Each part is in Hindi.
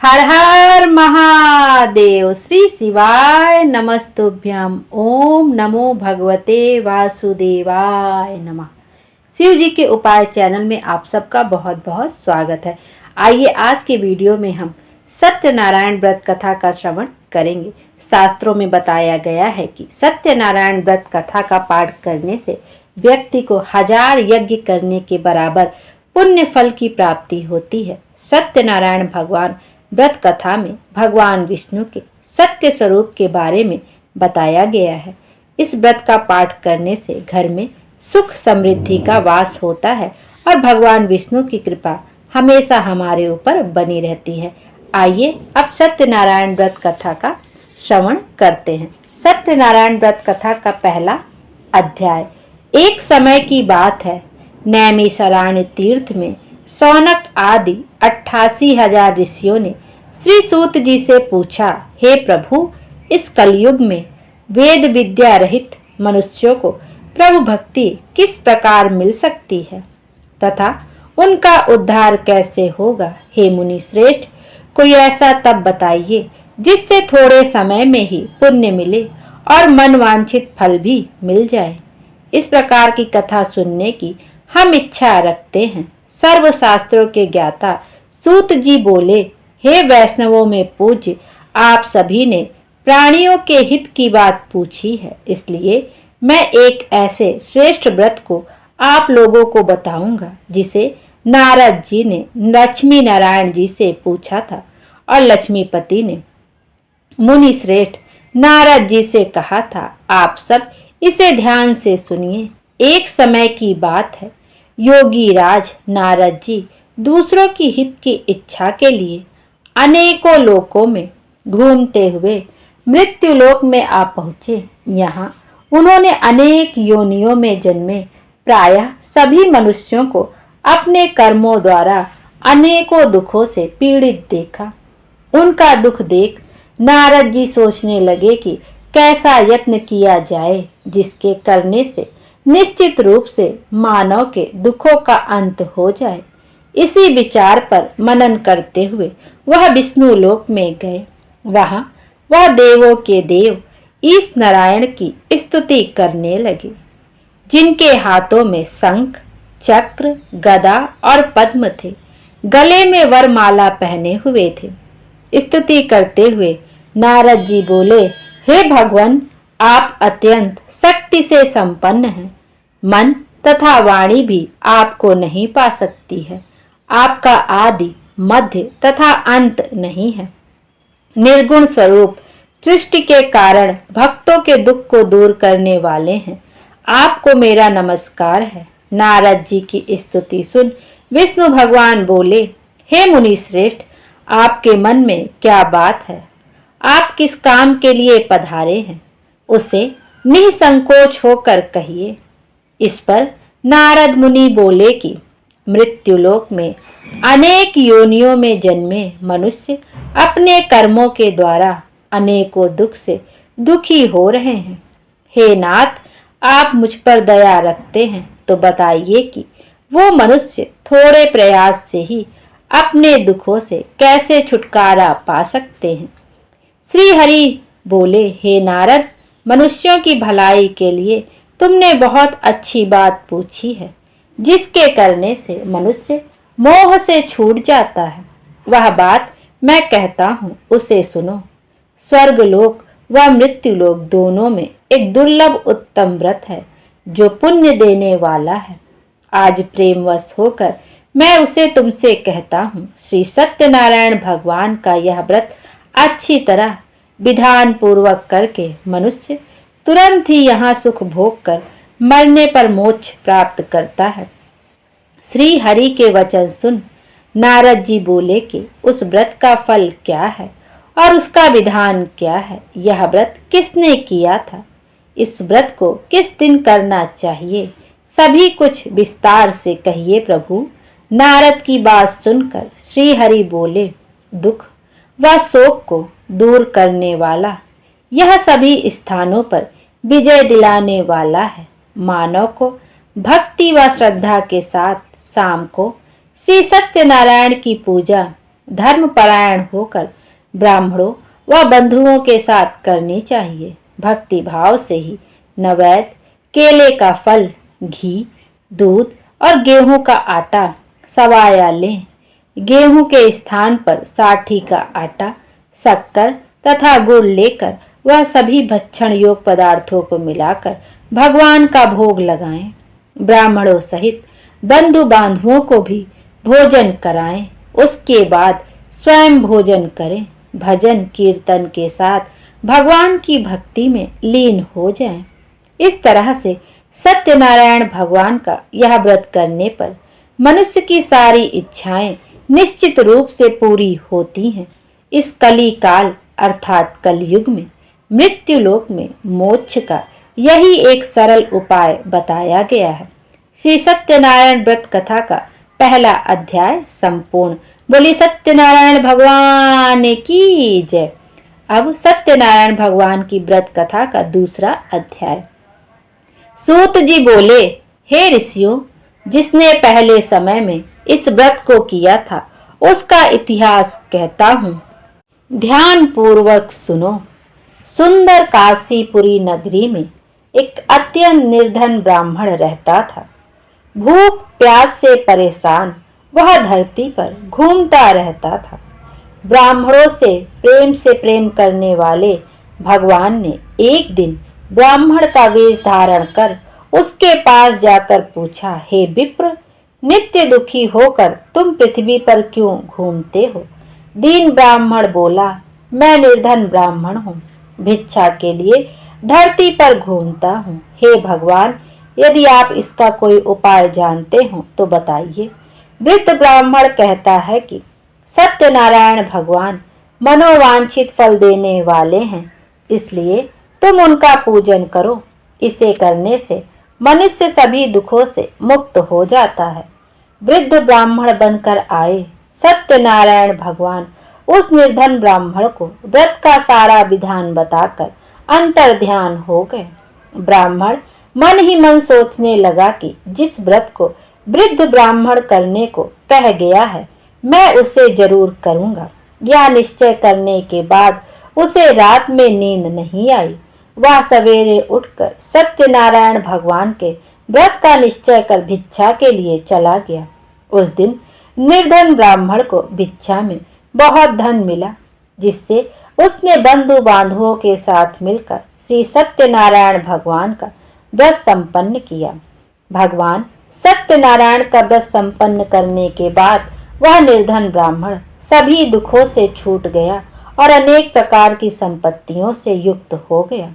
हर हर महादेव। श्री शिवाय नमस्तुभ्यम। ओम नमो भगवते वासुदेवाय नमः। शिव जी के उपाय चैनल में आप सबका बहुत बहुत स्वागत है। आइए आज के वीडियो में हम सत्यनारायण व्रत कथा का श्रवण करेंगे। शास्त्रों में बताया गया है कि सत्यनारायण व्रत कथा का पाठ करने से व्यक्ति को 1000 यज्ञ करने के बराबर पुण्य फल की प्राप्ति होती है। सत्यनारायण भगवान व्रत कथा में भगवान विष्णु के सत्य स्वरूप के बारे में बताया गया है। इस व्रत का पाठ करने से घर में सुख समृद्धि का वास होता है और भगवान विष्णु की कृपा हमेशा हमारे ऊपर बनी रहती है। आइए अब सत्यनारायण व्रत कथा का श्रवण करते हैं। सत्यनारायण व्रत कथा का पहला अध्याय। एक समय की बात है, नैमिषारण्य तीर्थ में शौनक आदि 88,000 ऋषियों ने श्री सूत जी से पूछा, हे प्रभु, इस कलयुग में वेद विद्या रहित मनुष्यों को प्रभु भक्ति किस प्रकार मिल सकती है तथा उनका उद्धार कैसे होगा। हे मुनि श्रेष्ठ, कोई ऐसा तप बताइए जिससे थोड़े समय में ही पुण्य मिले और मनवांछित फल भी मिल जाए। इस प्रकार की कथा सुनने की हम इच्छा रखते हैं। सर्व शास्त्रों के ज्ञाता सूत जी बोले, हे वैष्णवों में पूज्य, आप सभी ने प्राणियों के हित की बात पूछी है, इसलिए मैं एक ऐसे श्रेष्ठ व्रत को आप लोगों को बताऊंगा जिसे नारद जी ने लक्ष्मी नारायण जी से पूछा था और लक्ष्मीपति ने मुनि श्रेष्ठ नारद जी से कहा था, आप सब इसे ध्यान से सुनिए। एक समय की बात है, योगी राज नारद जी दूसरों की हित की इच्छा के लिए अनेकों लोकों में घूमते हुए मृत्युलोक में आ पहुँचे। यहाँ उन्होंने अनेक योनियों में जन्मे प्रायः सभी मनुष्यों को अपने कर्मों द्वारा अनेकों दुखों से पीड़ित देखा। उनका दुख देख नारद जी सोचने लगे कि कैसा यत्न किया जाए जिसके करने से निश्चित रूप से मानव के दुखों का अंत हो जाए। इसी विचार पर मनन करते हुए वह विष्णु लोक में गए। वहां वह देवों के देव ईश नारायण की स्तुति करने लगे, जिनके हाथों में शंख, चक्र, गदा और पद्म थे। गले में वरमाला पहने हुए थे। स्तुति करते हुए नारद जी बोले, हे भगवान, आप अत्यंत शक्ति से संपन्न हैं। मन तथा वाणी भी आपको नहीं पा सकती है। आपका आदि मध्य तथा अंत नहीं है। निर्गुण स्वरूप सृष्टि के कारण भक्तों के दुख को दूर करने वाले हैं। आपको मेरा नमस्कार है। नारद जी की स्तुति सुन विष्णु भगवान बोले, हे मुनि श्रेष्ठ, आपके मन में क्या बात है? आप किस काम के लिए पधारे हैं, उसे निसंकोच होकर कहिए। इस पर नारद मुनि बोले कि मृत्युलोक में अनेक योनियों में जन्मे मनुष्य अपने कर्मों के द्वारा अनेकों दुख से दुखी हो रहे हैं। हे नाथ, आप मुझ पर दया रखते हैं तो बताइए कि वो मनुष्य थोड़े प्रयास से ही अपने दुखों से कैसे छुटकारा पा सकते हैं। श्री हरि बोले, हे नारद, मनुष्यों की भलाई के लिए तुमने बहुत अच्छी बात पूछी है, जिसके करने से मनुष्य मोह से छूट जाता है। वह बात मैं कहता हूँ, उसे सुनो। स्वर्गलोक व मृत्युलोक दोनों में एक दुर्लभ उत्तम व्रत है जो पुण्य देने वाला है। आज प्रेमवश होकर मैं उसे तुमसे कहता हूँ। श्री सत्यनारायण भगवान का यह व्रत अच्छी तरह विधान पूर्वक करके मनुष्य तुरंत ही यहाँ सुख भोग कर मरने पर मोक्ष प्राप्त करता है। श्री हरि के वचन सुन नारद जी बोले कि उस व्रत का फल क्या है और उसका विधान क्या है। यह व्रत किसने किया था? इस व्रत को किस दिन करना चाहिए? सभी कुछ विस्तार से कहिए प्रभु। नारद की बात सुनकर श्री हरि बोले, दुख व शोक को दूर करने वाला, यह सभी स्थानों पर विजय दिलाने वाला है। मानव को भक्ति व श्रद्धा के साथ शाम को श्री सत्यनारायण की पूजा धर्मपरायण होकर ब्राह्मणों व बंधुओं के साथ करनी चाहिए। भक्ति भाव से ही नैवेद्य, केले का फल, घी, दूध और गेहूं का आटा सवाया लें। गेहूं के स्थान पर साठी का आटा, शक्कर तथा गुड़ लेकर वह सभी भक्षण योग पदार्थों को मिलाकर भगवान का भोग लगाएं। ब्राह्मणों सहित बंधु बांधवों को भी भोजन कराएं। उसके बाद स्वयं भोजन करें। भजन कीर्तन के साथ भगवान की भक्ति में लीन हो जाएं। इस तरह से सत्यनारायण भगवान का यह व्रत करने पर मनुष्य की सारी इच्छाएं निश्चित रूप से पूरी होती हैं। इस कली काल अर्थात कलयुग में मृत्युलोक में मोक्ष का यही एक सरल उपाय बताया गया है। श्री सत्यनारायण व्रत कथा का पहला अध्याय संपूर्ण। बोली सत्यनारायण भगवान की जय। अब सत्यनारायण भगवान की व्रत कथा का दूसरा अध्याय। सूत जी बोले, हे ऋषियों, जिसने पहले समय में इस व्रत को किया था उसका इतिहास कहता हूँ, ध्यान पूर्वक सुनो। सुंदर काशीपुरी नगरी में एक अत्यंत निर्धन ब्राह्मण रहता था। भूख प्यास से परेशान वह धरती पर घूमता रहता था। ब्राह्मणों से प्रेम करने वाले भगवान ने एक दिन ब्राह्मण का वेश धारण कर उसके पास जाकर पूछा, हे विप्र, नित्य दुखी होकर तुम पृथ्वी पर क्यों घूमते हो? दीन ब्राह्मण बोला, मैं निर्धन ब्राह्मण हूँ, भिक्षा के लिए धरती पर घूमता हूँ। हे भगवान, यदि आप इसका कोई उपाय जानते हो तो बताइए। वृद्ध ब्राह्मण कहता है कि सत्यनारायण भगवान मनोवांछित फल देने वाले हैं, इसलिए तुम उनका पूजन करो। इसे करने से मनुष्य सभी दुखों से मुक्त हो जाता है। वृद्ध ब्राह्मण बनकर आए सत्यनारायण भगवान उस निर्धन ब्राह्मण को व्रत का सारा विधान बताकर अंतर ध्यान हो गए। ब्राह्मण मन ही मन सोचने लगा कि जिस व्रत को वृद्ध ब्राह्मण करने को कह गया है, मैं उसे जरूर करूंगा। यह निश्चय करने के बाद उसे रात में नींद नहीं आई। वह सवेरे उठकर सत्यनारायण भगवान के व्रत का निश्चय कर भिक्षा के लिए चला गया। उस दिन निर्धन ब्राह्मण को भिक्षा में बहुत धन मिला, जिससे उसने बंधु बांधवों के साथ मिलकर श्री सत्यनारायण भगवान का व्रत संपन्न किया। भगवान सत्यनारायण का व्रत संपन्न करने के बाद वह निर्धन ब्राह्मण सभी दुखों से छूट गया और अनेक प्रकार की संपत्तियों से युक्त हो गया।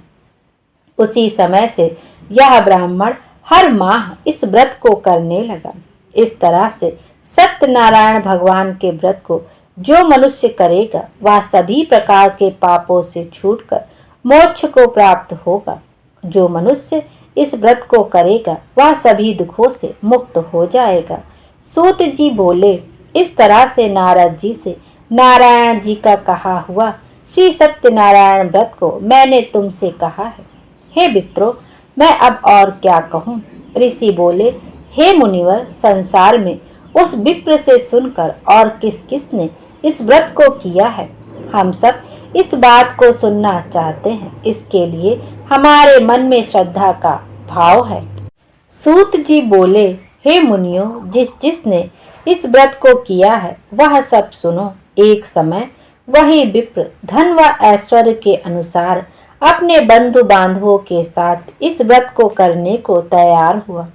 उसी समय से यह ब्राह्मण हर माह इस व्रत को करने लगा। इस तरह से सत्यनारायण भगवान के व्रत को जो मनुष्य करेगा वह सभी प्रकार के पापों से छूटकर मोक्ष को प्राप्त होगा। जो मनुष्य इस व्रत को करेगा वह सभी दुखों से मुक्त हो जाएगा। सूत जी बोले, इस तरह से नारद जी से नारायण जी का कहा हुआ श्री सत्यनारायण व्रत को मैंने तुमसे कहा है। हे विप्रो, मैं अब और क्या कहूँ? ऋषि बोले, हे मुनिवर, संसार में उस विप्र से सुनकर और किस किस ने इस व्रत को किया है, हम सब इस बात को सुनना चाहते हैं। इसके लिए हमारे मन में श्रद्धा का भाव है। सूत जी बोले, हे मुनियों, जिसने इस व्रत को किया है वह सब सुनो। एक समय वही विप्र धन व ऐश्वर्य के अनुसार अपने बंधु बांधवों के साथ इस व्रत को करने को तैयार हुआ।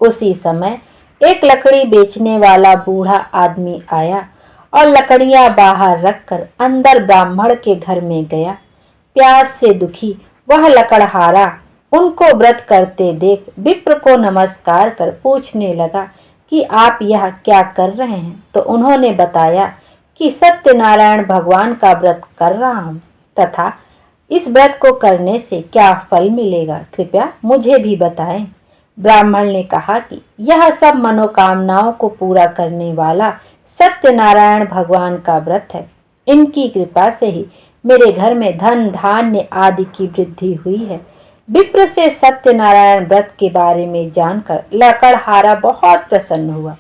उसी समय एक लकड़ी बेचने वाला बूढ़ा आदमी आया और लकड़ियां बाहर रखकर अंदर ब्राह्मण के घर में गया। प्यास से दुखी वह लकड़हारा उनको व्रत करते देख विप्र को नमस्कार कर पूछने लगा कि आप यह क्या कर रहे हैं? तो उन्होंने बताया कि सत्यनारायण भगवान का व्रत कर रहा हूँ तथा इस व्रत को करने से क्या फल मिलेगा, कृपया मुझे भी बताएं। ब्राह्मण ने कहा कि यह सब मनोकामनाओं को पूरा करने वाला सत्यनारायण भगवान का व्रत है। इनकी कृपा से ही मेरे घर में धन धान्य आदि की वृद्धि हुई है। विप्र से सत्यनारायण व्रत के बारे में जानकर लकड़हारा बहुत प्रसन्न हुआ।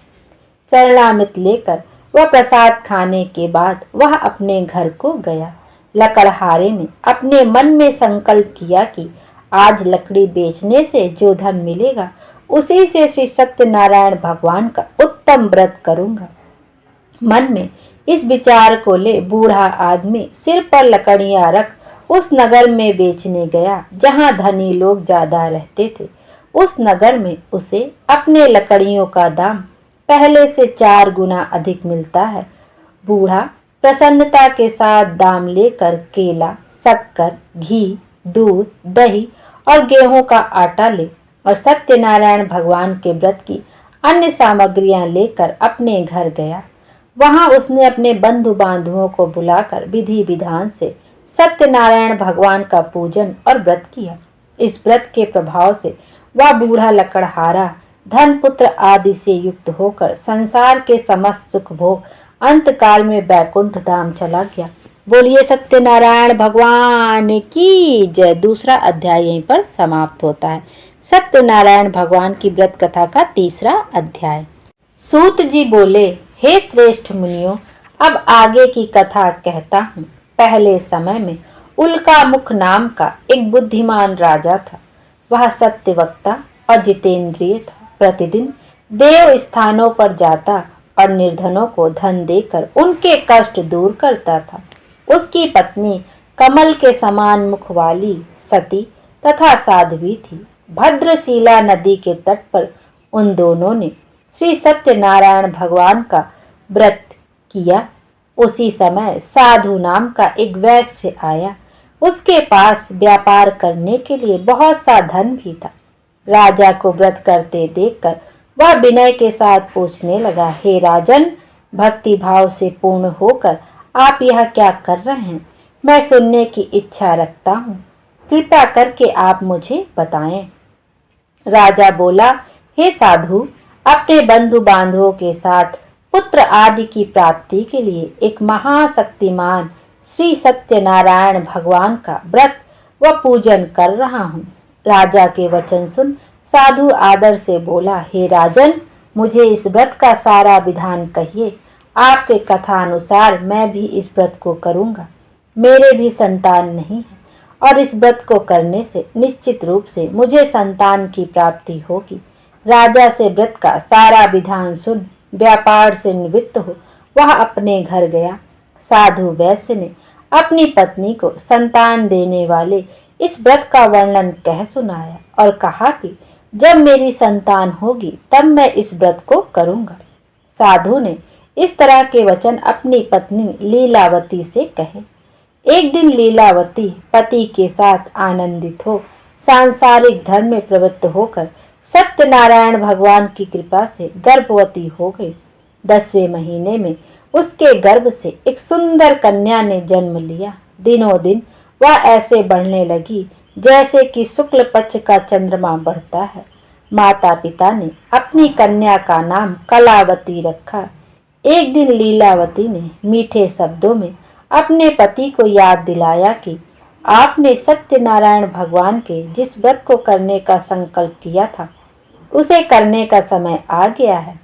चरणामृत लेकर वह प्रसाद खाने के बाद वह अपने घर को गया। लकड़हारे ने अपने मन में संकल्प किया कि आज लकड़ी बेचने से जो धन मिलेगा उसी से श्री सत्यनारायण भगवान का उत्तम व्रत करूंगा। मन में इस विचार को ले बूढ़ा आदमी सिर पर लकड़ियां रख उस नगर में बेचने गया जहां धनी लोग ज्यादा रहते थे। उस नगर में उसे अपने लकड़ियों का दाम पहले से 4 गुना अधिक मिलता है। बूढ़ा प्रसन्नता के साथ दाम लेकर केला, शक्कर, घी, दूध, दही और गेहूं का आटा ले और सत्यनारायण भगवान के व्रत की अन्य सामग्रियां लेकर अपने घर गया। वहां उसने अपने बंधु बांधवों को बुलाकर विधि विधान से सत्यनारायण भगवान का पूजन और व्रत किया। इस व्रत के प्रभाव से वह बूढ़ा लकड़हारा धन पुत्र आदि से युक्त होकर संसार के समस्त सुख भोग अंतकाल में बैकुंठ धाम चला गया। बोलिए सत्यनारायण भगवान की जय। दूसरा अध्याय यहीं पर समाप्त होता है। सत्यनारायण भगवान की व्रत कथा का तीसरा अध्याय। सूत जी बोले, हे श्रेष्ठ मुनियों, अब आगे की कथा कहता हूँ। पहले समय में उल्कामुख नाम का एक बुद्धिमान राजा था। वह सत्यवक्ता और जितेंद्रिय था। प्रतिदिन देव स्थानों पर जाता और निर्धनों को धन देकर उनके कष्ट दूर करता था। उसकी पत्नी कमल के समान मुख वाली सती तथा साध्वी थी। भद्रशिला नदी के तट पर उन दोनों ने श्री सत्यनारायण भगवान का व्रत किया। उसी समय साधु नाम का एक वैश्य आया। उसके पास व्यापार करने के लिए बहुत सा धन भी था। राजा को व्रत करते देखकर वह विनय के साथ पूछने लगा, हे राजन, भक्ति भाव से पूर्ण होकर आप यह क्या कर रहे हैं? मैं सुनने की इच्छा रखता हूँ। कृपा करके आप मुझे बताएं। राजा बोला, हे साधु, अपने बंधु बांधवों के साथ पुत्र आदि की प्राप्ति के लिए एक महाशक्तिमान श्री सत्यनारायण भगवान का व्रत व पूजन कर रहा हूँ। राजा के वचन सुन साधु आदर से बोला, हे राजन, मुझे इस व्रत का सारा विधान कहिए। आपके कथा अनुसार मैं भी इस व्रत को करूँगा। मेरे भी संतान नहीं है और इस व्रत को करने से निश्चित रूप से मुझे संतान की प्राप्ति होगी। राजा से व्रत का सारा विधान सुन व्यापार से निवृत्त हो वह अपने घर गया। साधु वैश्य ने अपनी पत्नी को संतान देने वाले इस व्रत का वर्णन कह सुनाया और कहा कि जब मेरी संतान होगी तब मैं इस व्रत को करूंगा। साधु ने इस तरह के वचन अपनी पत्नी लीलावती से कहे। एक दिन लीलावती पति के साथ आनंदित हो सांसारिक धर्म में प्रवृत्त होकर सत्यनारायण भगवान की कृपा से गर्भवती हो गई। 10वें महीने में उसके गर्भ से एक सुंदर कन्या ने जन्म लिया। दिनों दिन वह ऐसे बढ़ने लगी जैसे कि शुक्ल पक्ष का चंद्रमा बढ़ता है। माता पिता ने अपनी कन्या का नाम कलावती रखा। एक दिन लीलावती ने मीठे शब्दों में अपने पति को याद दिलाया कि आपने सत्यनारायण भगवान के जिस व्रत को करने का संकल्प किया था उसे करने का समय आ गया है।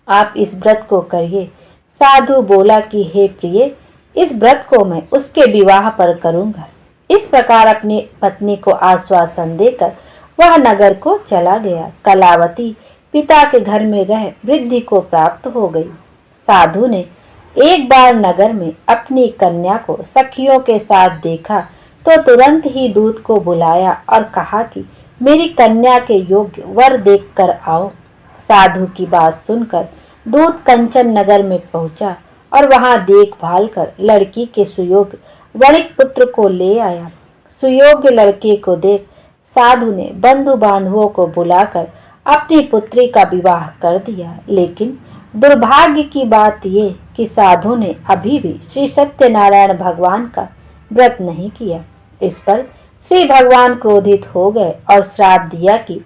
आप इस व्रत को करिए। साधु बोला कि हे प्रिय, इस व्रत को मैं उसके विवाह पर करूंगा। इस प्रकार अपनी पत्नी को आश्वासन देकर वह नगर को चला गया। कलावती पिता के घर में रह वृद्धि को प्राप्त हो गई। साधु ने एक बार नगर में अपनी कन्या को सखियों के साथ देखा तो तुरंत ही दूत को बुलाया और कहा कि मेरी कन्या के योग्य वर देखकर आओ। साधु की बात सुनकर दूत कंचन नगर में पहुंचा और वहां देखभाल कर लड़की के सुयोग्य वणिक पुत्र को ले आया। सुयोग्य लड़के को देख साधु ने बंधु बांधवों को बुलाकर अपनी पुत्री का विवाह कर दिया। लेकिन दुर्भाग्य की बात ये कि साधु ने अभी भी श्री सत्यनारायण भगवान का व्रत नहीं किया। इस पर श्री भगवान क्रोधित हो गए और श्राप दिया कि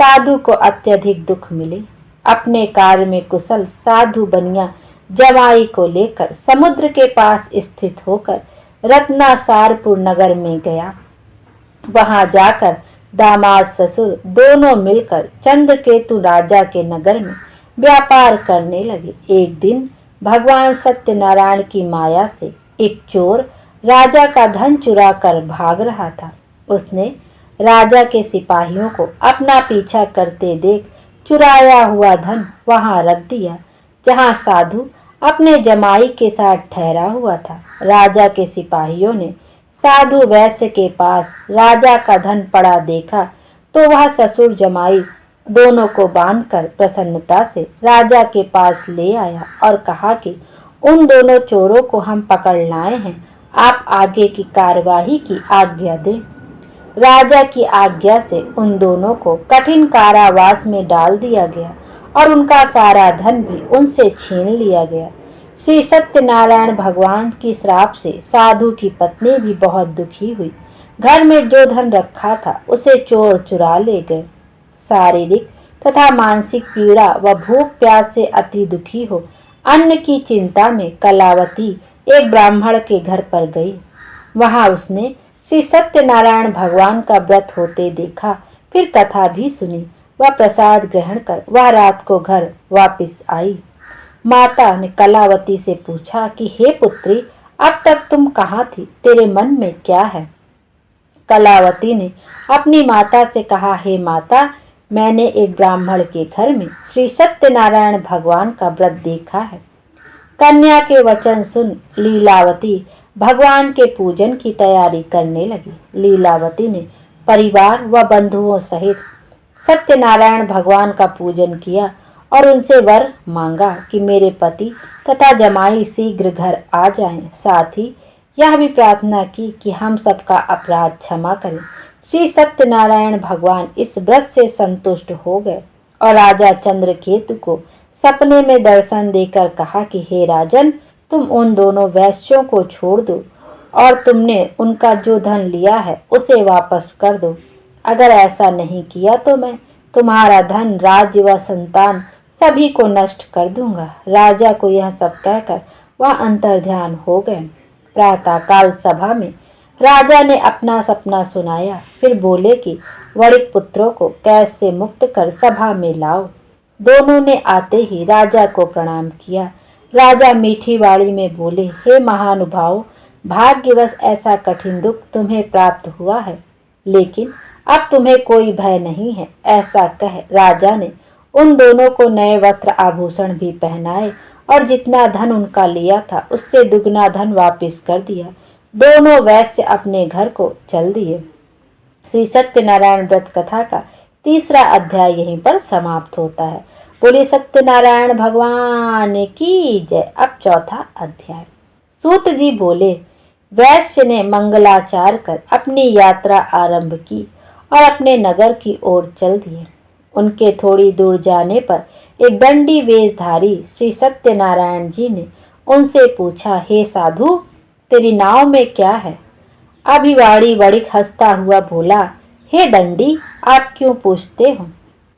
साधु को अत्यधिक दुख मिले। अपने कार्य में कुशल साधु बनिया जमाई को लेकर समुद्र के पास स्थित होकर रत्नासारपुर नगर में गया। वहां जाकर दामाद ससुर दोनों मिलकर चंद्रकेतु राजा के नगर में व्यापार करने लगे। एक दिन भगवान सत्यनारायण की माया से एक चोर राजा का धन चुरा कर भाग रहा था। उसने राजा के सिपाहियों को अपना पीछा करते देख चुराया हुआ धन वहां रख दिया जहां साधु अपने जमाई के साथ ठहरा हुआ था। राजा के सिपाहियों ने साधु वैश्य के पास राजा का धन पड़ा देखा तो वह ससुर जमाई दोनों को बांधकर प्रसन्नता से राजा के पास ले आया और कहा कि उन दोनों चोरों को हम पकड़ लाए हैं, आप आगे की कार्यवाही की आज्ञा दें। राजा की आज्ञा से उन दोनों को कठिन कारावास में डाल दिया गया और उनका सारा धन भी उनसे छीन लिया गया। श्री सत्यनारायण भगवान की श्राप से साधु की पत्नी भी बहुत दुखी हुई। घर में जो धन रखा था उसे चोर चुरा ले गए। शारीरिक तथा मानसिक पीड़ा व भूख प्यास से अति दुखी हो अन्न की चिंता में कलावती एक ब्राह्मण के घर पर गई। वहां उसने श्री सत्यनारायण भगवान का व्रत होते देखा, फिर कथा भी सुनी। वह प्रसाद ग्रहण कर वह रात को घर वापस आई। माता ने कलावती से पूछा कि हे पुत्री, अब तक तुम कहाँ थी, तेरे मन में क्या है? कलावती ने अपनी माता से कहा, हे माता, मैंने एक ब्राह्मण के घर में श्री सत्यनारायण भगवान का व्रत देखा है। कन्या के वचन सुन लीलावती भगवान के पूजन की तैयारी करने लगी। लीलावती ने परिवार व बंधुओं सहित सत्यनारायण भगवान का पूजन किया और उनसे वर मांगा कि मेरे पति तथा जमाई शीघ्र घर आ जाएं। साथ ही यह भी प्रार्थना की कि हम सबका अपराध क्षमा करें। श्री सत्यनारायण भगवान इस व्रत से संतुष्ट हो गए और राजा चंद्रकेतु को सपने में दर्शन देकर कहा कि हे राजन, तुम उन दोनों वैश्यों को छोड़ दो और तुमने उनका जो धन लिया है उसे वापस कर दो। अगर ऐसा नहीं किया तो मैं तुम्हारा धन, राज्य व संतान सभी को नष्ट कर दूंगा। राजा को यह सब कहकर वह अंतर्ध्यान हो गए। प्रातःकाल सभा में राजा ने अपना सपना सुनाया, फिर बोले कि वणिक पुत्रों को कैद से मुक्त कर सभा में लाओ। दोनों ने आते ही राजा को प्रणाम किया। राजा मीठी वाणी में बोले, हे महानुभाव, भाग्यवश ऐसा कठिन दुख तुम्हें प्राप्त हुआ है, लेकिन अब तुम्हें कोई भय नहीं है। ऐसा कह राजा ने उन दोनों को नए वस्त्र आभूषण भी पहनाए और जितना धन उनका लिया था उससे दुगना धन वापस कर दिया। दोनों वैश्य अपने घर को चल दिए। श्री सत्यनारायण व्रत कथा का तीसरा अध्याय यहीं पर समाप्त होता है। बोलिए सत्यनारायण भगवान की जय। अब चौथा अध्याय। सूत जी बोले, वैश्य ने मंगलाचार कर अपनी यात्रा आरंभ की और अपने नगर की ओर चल दिए। उनके थोड़ी दूर जाने पर एक दंडी वेशधारी श्री सत्यनारायण जी ने उनसे पूछा, हे साधु, तेरी नाव में क्या है? अभिवाड़ी वणिक हंसता हुआ बोला, हे दंडी, आप क्यों पूछते हो?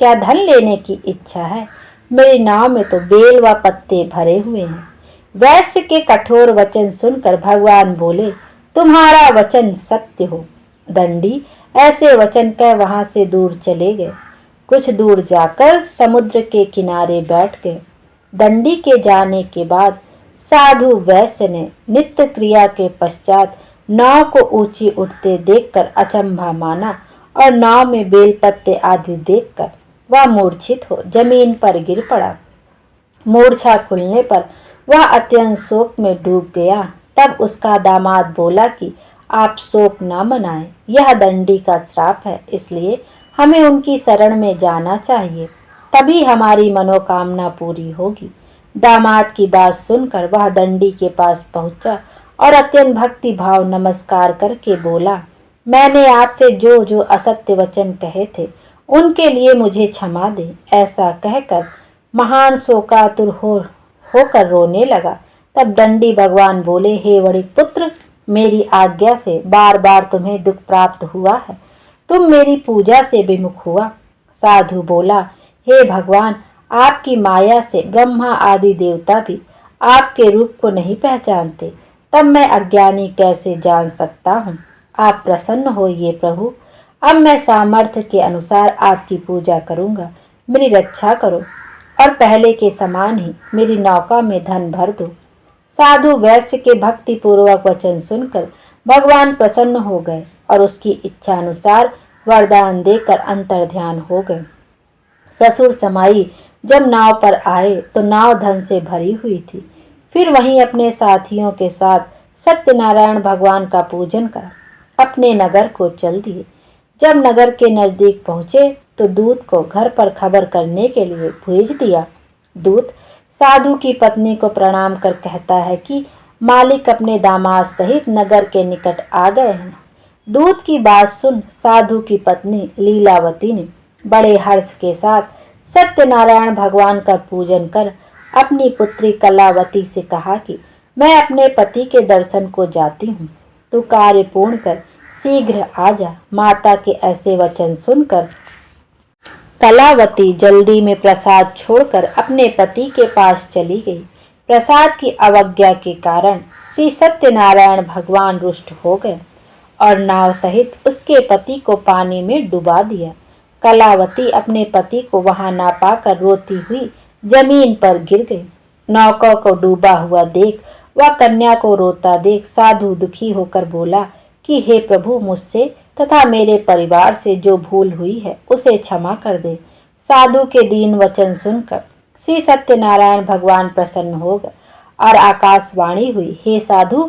क्या धन लेने की इच्छा है? मेरी नाव में तो बेल व पत्ते भरे हुए हैं। वैश्य के कठोर वचन सुनकर भगवान बोले, तुम्हारा वचन सत्य हो। दंडी ऐसे वचन कह वहां से दूर चले गए। कुछ दूर जाकर समुद्र के किनारे बैठ गए। दंडी के जाने के बाद साधु वैश्य ने नित्य क्रिया के पश्चात नाव को ऊंची उठते देखकर अचंभा माना और नाव में बेलपत्ते आदि देखकर वह मूर्छित हो जमीन पर गिर पड़ा। मूर्छा खुलने पर वह अत्यंत शोक में डूब गया। तब उसका दामाद बोला कि आप शोक न मनाएं, यह दंडी का श्राप है, इसलिए हमें उनकी शरण में जाना चाहिए, तभी हमारी मनोकामना पूरी होगी। दामाद की बात सुनकर वह दंडी के पास पहुंचा और अत्यंत भक्ति भाव नमस्कार करके बोला, मैंने आपसे जो जो असत्य वचन कहे थे उनके लिए मुझे क्षमा दे। ऐसा कहकर महान शोकातुर होकर रोने लगा। तब दंडी भगवान बोले, हे वणिक पुत्र, मेरी आज्ञा से बार बार तुम्हें दुख प्राप्त हुआ है, तुम मेरी पूजा से विमुख हुआ। साधु बोला, हे भगवान, आपकी माया से ब्रह्मा आदि देवता भी आपके रूप को नहीं पहचानते, तब मैं अज्ञानी कैसे जान सकता हूँ। आप प्रसन्न होइए प्रभु, अब मैं सामर्थ्य के अनुसार आपकी पूजा करूँगा, मेरी रक्षा करो। और पहले के समान ही मेरी नौका में धन भर दो। साधु वैश्य के भक्ति पूर्वक वचन सुनकर भगवान प्रसन्न हो गए और उसकी इच्छा अनुसार वरदान देकर अंतर्ध्यान हो गए। ससुर समाई जब नाव पर आए तो नाव धन से भरी हुई थी। फिर वहीं अपने साथियों के साथ सत्यनारायण भगवान का पूजन कर अपने नगर को चल दिए। जब नगर के नजदीक पहुंचे तो दूत को घर पर खबर करने के लिए भेज दिया। दूत साधु की पत्नी को प्रणाम कर कहता है कि मालिक अपने दामाद सहित नगर के निकट आ गए हैं। दूत की बात सुन साधु की पत्नी लीलावती ने बड़े हर्ष के साथ सत्यनारायण भगवान का पूजन कर अपनी पुत्री कलावती से कहा कि मैं अपने पति के दर्शन को जाती हूँ, तू कार्य पूर्ण कर शीघ्र आ जा। माता के ऐसे वचन सुनकर कलावती जल्दी में प्रसाद छोड़कर अपने पति के पास चली गई। प्रसाद की अवज्ञा के कारण श्री सत्यनारायण भगवान रुष्ट हो गए और नाव सहित उसके पति को पानी में डुबा दिया। कलावती अपने पति को वहां ना पाकर रोती हुई जमीन पर गिर गई। नौका को डूबा हुआ देख वह कन्या को रोता देख साधु दुखी होकर बोला कि हे प्रभु, मुझसे तथा मेरे परिवार से जो भूल हुई है उसे क्षमा कर दे। साधु के दीन वचन सुनकर श्री सत्यनारायण भगवान प्रसन्न हो गए और आकाशवाणी हुई, हे साधु,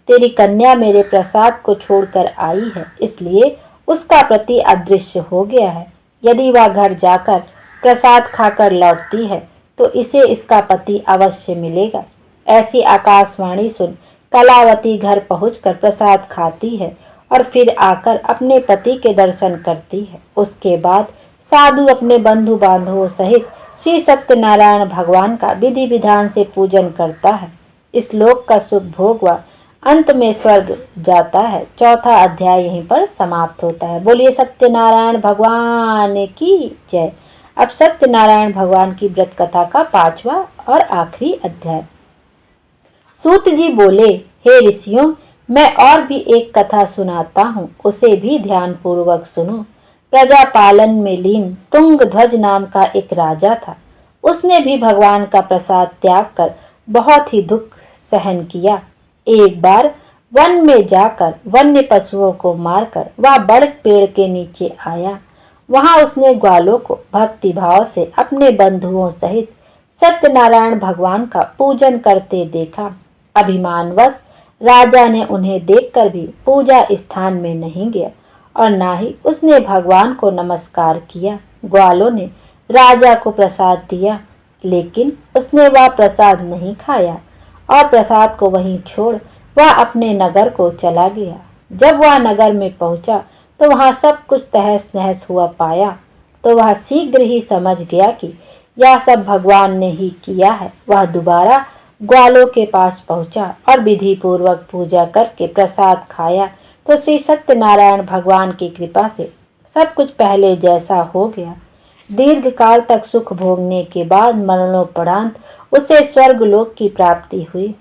तेरी कन्या मेरे प्रसाद को छोड़कर आई है, इसलिए उसका प्रति अदृश्य हो गया है। यदि वह घर जाकर प्रसाद खाकर लौटती है तो इसे इसका पति अवश्य मिलेगा। ऐसी आकाशवाणी सुन कलावती घर पहुंचकर प्रसाद खाती है और फिर आकर अपने पति के दर्शन करती है। उसके बाद साधु अपने बंधु बांधवों सहित श्री सत्यनारायण भगवान का विधि विधान से पूजन करता है। इस लोक का सुख भोग व अंत में स्वर्ग जाता है। चौथा अध्याय यहीं पर समाप्त होता है। बोलिए सत्यनारायण भगवान की जय। अब सत्यनारायण भगवान की व्रत कथा का 5वां और आखिरी अध्याय। सूत जी बोले, हे ऋषियों, मैं और भी एक कथा सुनाता हूँ, उसे भी ध्यान पूर्वक सुनो। प्रजा पालन में लीन तुंग ध्वज नाम का एक राजा था। उसने भी भगवान का प्रसाद त्याग कर बहुत ही दुख सहन किया। एक बार वन में जाकर वन्य पशुओं को मारकर वह बड़ पेड़ के नीचे आया। वहां उसने ग्वालों को भक्ति भाव से अपने बंधुओं सहित सत्यनारायण भगवान का पूजन करते देखा। अभिमानवश राजा ने उन्हें देखकर भी पूजा स्थान में नहीं गया और ना ही उसने भगवान को नमस्कार किया। ग्वालों ने राजा को प्रसाद दिया, लेकिन उसने वह प्रसाद नहीं खाया और प्रसाद को वहीं छोड़ वह अपने नगर को चला गया। जब वह नगर में पहुंचा तो वहां सब कुछ तहस नहस हुआ पाया तो वह शीघ्र ही समझ गया कि यह सब भगवान ने ही किया है। वह दोबारा ग्वालों के पास पहुंचा और विधि पूर्वक पूजा करके प्रसाद खाया तो श्री सत्यनारायण भगवान की कृपा से सब कुछ पहले जैसा हो गया। दीर्घ काल तक सुख भोगने के बाद मरणोपरांत उसे स्वर्गलोक की प्राप्ति हुई।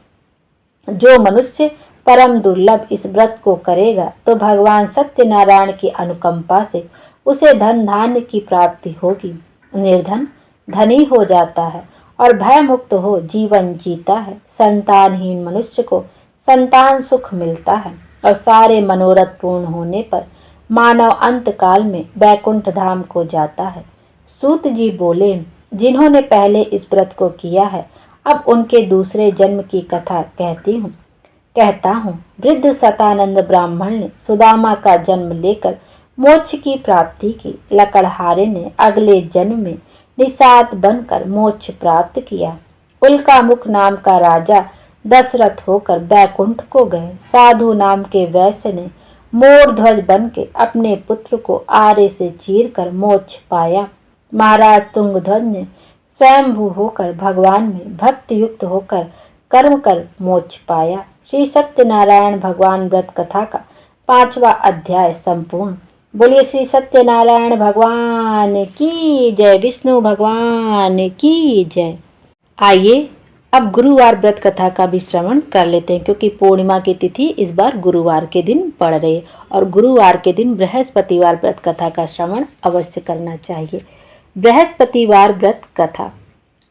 जो मनुष्य परम दुर्लभ इस व्रत को करेगा तो भगवान सत्यनारायण की अनुकंपा से उसे धन धान्य की प्राप्ति होगी। निर्धन धनी हो जाता है और भय मुक्त हो जीवन जीता है। संतानहीन मनुष्य को संतान सुख मिलता है और सारे मनोरथ पूर्ण होने पर मानव अंत काल में बैकुंठ धाम को जाता है। सूत जी बोले, जिन्होंने पहले इस व्रत को किया है अब उनके दूसरे जन्म की कथा कहता हूँ। वृद्ध सतानंद ब्राह्मण ने सुदामा का जन्म लेकर मोक्ष की प्राप्ति की। लकड़हारे ने अगले जन्म में निषाद बनकर मोक्ष प्राप्त किया। उल्कामुख नाम का राजा दशरथ होकर बैकुंठ को गए। साधु नाम के वैश्य ने मोर ध्वज बन के अपने पुत्र को आरे से चीर कर मोक्ष पाया। महाराज तुंगध्वज ने स्वयंभू होकर भगवान में भक्ति युक्त होकर कर्म कर मोक्ष पाया। श्री सत्यनारायण भगवान व्रत कथा का 5वां अध्याय संपूर्ण। बोलिए श्री सत्यनारायण भगवान की जय, विष्णु भगवान की जय। आइए अब गुरुवार व्रत कथा का भी श्रवण कर लेते हैं, क्योंकि पूर्णिमा की तिथि इस बार गुरुवार के दिन पड़ रही है और गुरुवार के दिन बृहस्पतिवार व्रत कथा का श्रवण अवश्य करना चाहिए। बृहस्पतिवार व्रत कथा।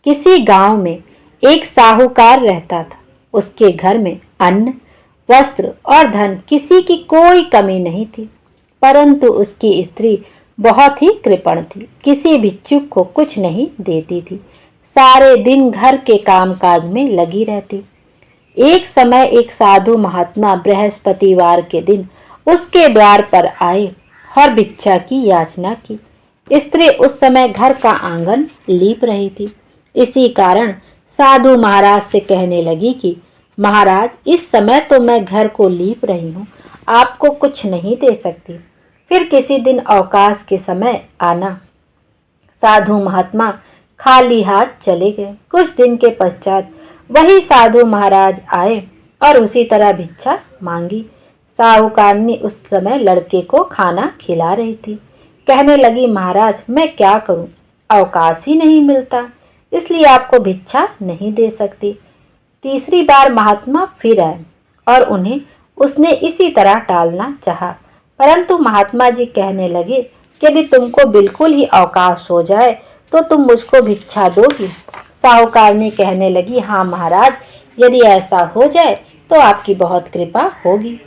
किसी गांव में एक साहूकार रहता था। उसके घर में अन्न, वस्त्र और धन किसी की कोई कमी नहीं थी, परंतु उसकी स्त्री बहुत ही कृपण थी, किसी भिक्षुक को कुछ नहीं देती थी, सारे दिन घर के कामकाज में लगी रहती। एक समय एक साधु महात्मा बृहस्पतिवार के दिन उसके द्वार पर आए और भिक्षा की याचना की। स्त्री उस समय घर का आंगन लीप रही थी। इसी कारण साधु महाराज से कहने लगी कि महाराज, इस समय तो मैं घर को लीप रही हूँ, आपको कुछ नहीं दे सकती, फिर किसी दिन अवकाश के समय आना। साधु महात्मा खाली हाथ चले गए। कुछ दिन के पश्चात वही साधु महाराज आए और उसी तरह भिक्षा मांगी। साहूकारनी उस समय लड़के को खाना खिला रही थी। कहने लगी, महाराज, मैं क्या करूं, अवकाश ही नहीं मिलता, इसलिए आपको भिक्षा नहीं दे सकती। तीसरी बार महात्मा फिर आए और उन्हें उसने इसी तरह टालना चाहा, परंतु महात्मा जी कहने लगे, यदि तुमको बिल्कुल ही अवकाश हो जाए तो तुम मुझको भिक्षा दोगी। साहूकारनी कहने लगी, हाँ महाराज, यदि ऐसा हो जाए तो आपकी बहुत कृपा होगी।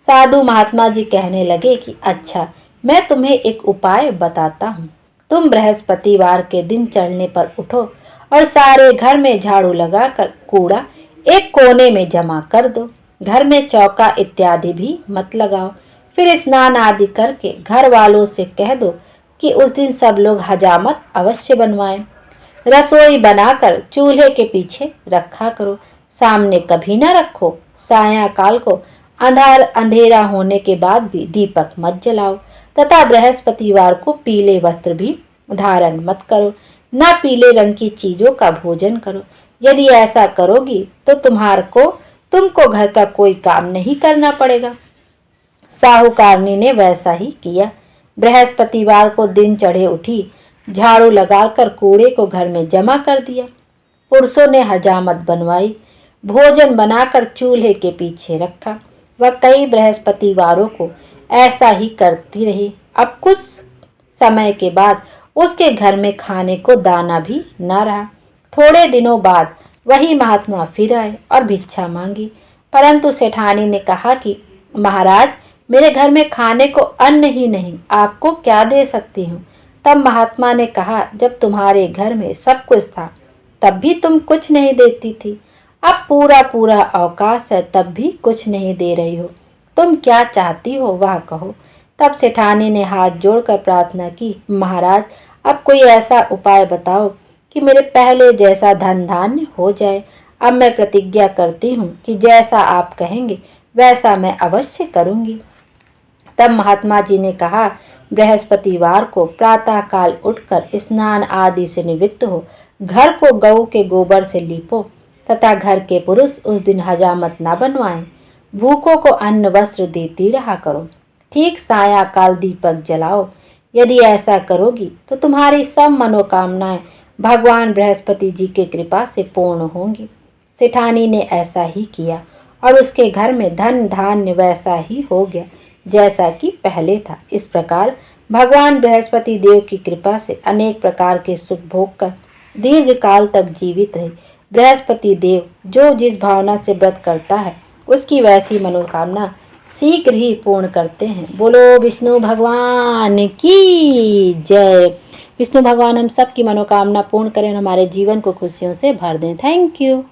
साधु महात्मा जी कहने लगे कि अच्छा, मैं तुम्हें एक उपाय बताता हूँ। तुम बृहस्पतिवार के दिन चढ़ने पर उठो और सारे घर में झाड़ू लगाकर कूड़ा एक कोने में जमा कर दो। घर में चौका इत्यादि भी मत लगाओ। फिर स्नान आदि करके घर वालों से कह दो कि उस दिन सब लोग हजामत अवश्य बनवाएं। रसोई बनाकर चूल्हे के पीछे रखा करो, सामने कभी न रखो। सायंकाल को अंधेरा होने के बाद भी दीपक मत जलाओ तथा बृहस्पतिवार को पीले वस्त्र भी धारण मत करो, न पीले रंग की चीजों का भोजन करो। यदि ऐसा करोगी तो तुमको घर का कोई काम नहीं करना पड़ेगा। साहूकारनी ने वैसा ही किया। बृहस्पतिवार को दिन चढ़े उठी, झाड़ू लगाकर कूड़े को घर में जमा कर दिया। पुरुषों ने हजामत बनवाई, भोजन बनाकर चूल्हे के पीछे रखा। वह कई बृहस्पतिवारों को ऐसा ही करती रही। अब कुछ समय के बाद उसके घर में खाने को दाना भी न रहा। थोड़े दिनों बाद वही महात्मा फिर आए और भिक्षा मांगी, परंतु सेठानी ने कहा कि महाराज, मेरे घर में खाने को अन्न ही नहीं, आपको क्या दे सकती हूँ। तब महात्मा ने कहा, जब तुम्हारे घर में सब कुछ था तब भी तुम कुछ नहीं देती थी, अब पूरा अवकाश है तब भी कुछ नहीं दे रही हो, तुम क्या चाहती हो वह कहो। तब सेठानी ने हाथ जोड़कर प्रार्थना की, महाराज, अब कोई ऐसा उपाय बताओ कि मेरे पहले जैसा धन धान्य हो जाए। अब मैं प्रतिज्ञा करती हूँ कि जैसा आप कहेंगे वैसा मैं अवश्य करूँगी। तब महात्मा जी ने कहा, बृहस्पतिवार को प्रातः काल उठकर स्नान आदि से निवृत्त हो घर को गऊ के गोबर से लीपो तथा घर के पुरुष उस दिन हजामत न बनवाएं। भूखों को अन्न वस्त्र देती रहा करो। ठीक सायंकाल दीपक जलाओ। यदि ऐसा करोगी तो तुम्हारी सब मनोकामनाएं भगवान बृहस्पति जी के कृपा से पूर्ण होंगी। सेठानी ने ऐसा ही किया और उसके घर में धन धान्य वैसा ही हो गया जैसा कि पहले था। इस प्रकार भगवान बृहस्पति देव की कृपा से अनेक प्रकार के सुख भोग कर दीर्घ काल तक जीवित रहे। बृहस्पति देव जो जिस भावना से व्रत करता है उसकी वैसी मनोकामना शीघ्र ही पूर्ण करते हैं। बोलो विष्णु भगवान की जय। विष्णु भगवान हम सब की मनोकामना पूर्ण करें, हमारे जीवन को खुशियों से भर दें। Thank you.